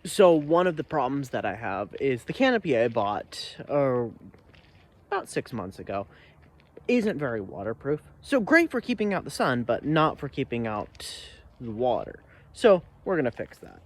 So one of the problems that I have is the canopy I bought about 6 months ago isn't very waterproof. So great for keeping out the sun, but not for keeping out the water. So we're gonna fix that.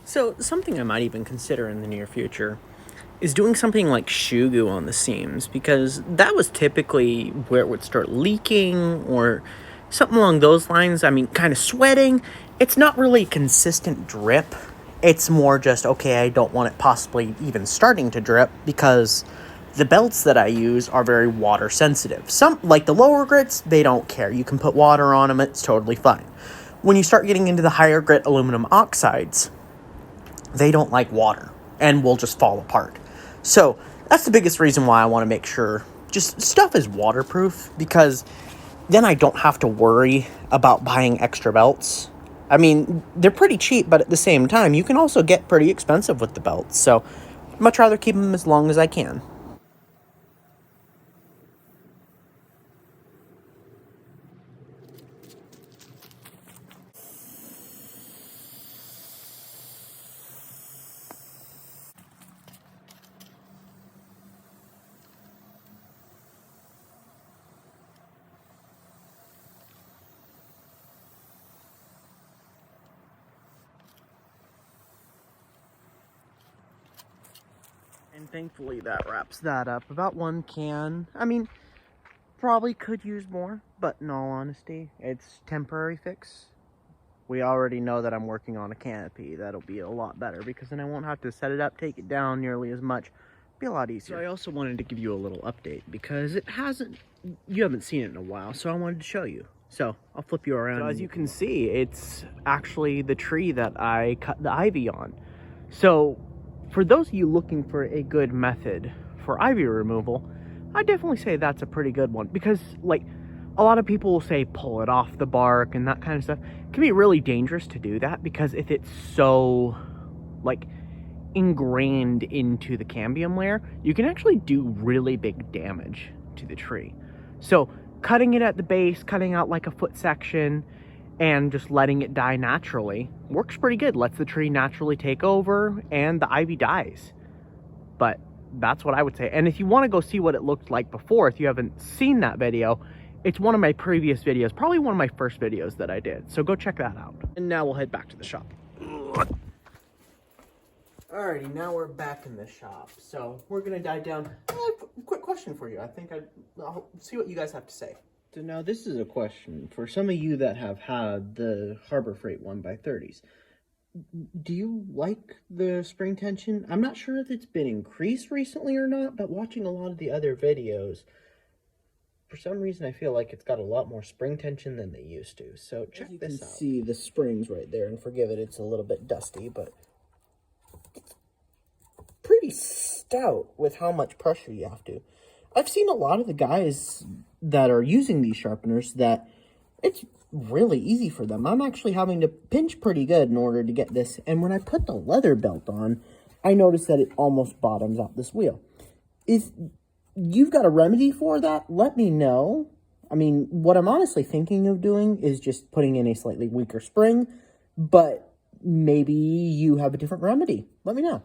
So something I might even consider in the near future is doing something like shoe glue on the seams, because that was typically where it would start leaking or something along those lines. I mean, kind of sweating. It's not really consistent drip. It's more just, okay, I don't want it possibly even starting to drip because the belts that I use are very water sensitive. Some, like the lower grits, they don't care. You can put water on them, it's totally fine. When you start getting into the higher grit aluminum oxides, they don't like water and will just fall apart. So that's the biggest reason why I want to make sure just stuff is waterproof, because then I don't have to worry about buying extra belts. I mean, they're pretty cheap, but at the same time, you can also get pretty expensive with the belts. So I'd much rather keep them as long as I can. And thankfully that wraps that up. About 1 can. I mean, probably could use more, but in all honesty, it's temporary fix. We already know that I'm working on a canopy. That'll be a lot better, because then I won't have to set it up, take it down nearly as much. Be a lot easier. So I also wanted to give you a little update, because you haven't seen it in a while, so I wanted to show you. So I'll flip you around. So as you can see, it's actually the tree that I cut the ivy on. So for those of you looking for a good method for ivy removal, I definitely say that's a pretty good one, because like a lot of people will say pull it off the bark and that kind of stuff. It can be really dangerous to do that, because if it's so like ingrained into the cambium layer, you can actually do really big damage to the tree. So cutting it at the base, cutting out like a foot section, and just letting it die naturally works pretty good. Lets the tree naturally take over and the ivy dies. But that's what I would say. And if you want to go see what it looked like before, if you haven't seen that video, it's one of my previous videos, probably one of my first videos that I did. So go check that out. And now we'll head back to the shop. Alrighty, now we're back in the shop. So we're gonna dive down. I have a quick question for you. I'll see what you guys have to say. So now this is a question for some of you that have had the Harbor Freight 1x30s. Do you like the spring tension? I'm not sure if it's been increased recently or not, but watching a lot of the other videos, for some reason I feel like it's got a lot more spring tension than they used to. So check this out. You can see the springs right there, and forgive it, it's a little bit dusty, but it's pretty stout with how much pressure you have to. I've seen a lot of the guys that are using these sharpeners that it's really easy for them. I'm actually having to pinch pretty good in order to get this. And when I put the leather belt on, I noticed that it almost bottoms out this wheel. If you've got a remedy for that, let me know. I mean, what I'm honestly thinking of doing is just putting in a slightly weaker spring, but maybe you have a different remedy. Let me know.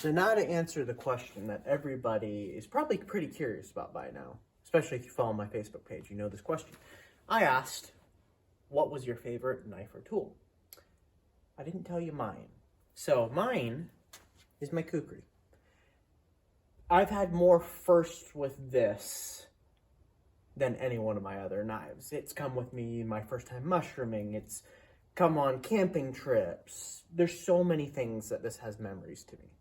So now to answer the question that everybody is probably pretty curious about by now, especially if you follow my Facebook page, you know this question. I asked, what was your favorite knife or tool? I didn't tell you mine. So mine is my kukri. I've had more firsts with this than any one of my other knives. It's come with me my first time mushrooming. It's come on camping trips. There's so many things that this has memories to me.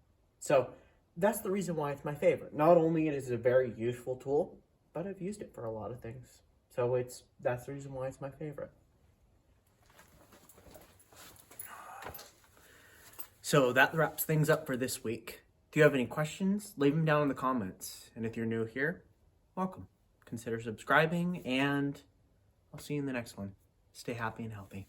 So that's the reason why it's my favorite. Not only it is a very useful tool, but I've used it for a lot of things. So that's the reason why it's my favorite. So that wraps things up for this week. If you have any questions, leave them down in the comments. And if you're new here, welcome. Consider subscribing, and I'll see you in the next one. Stay happy and healthy.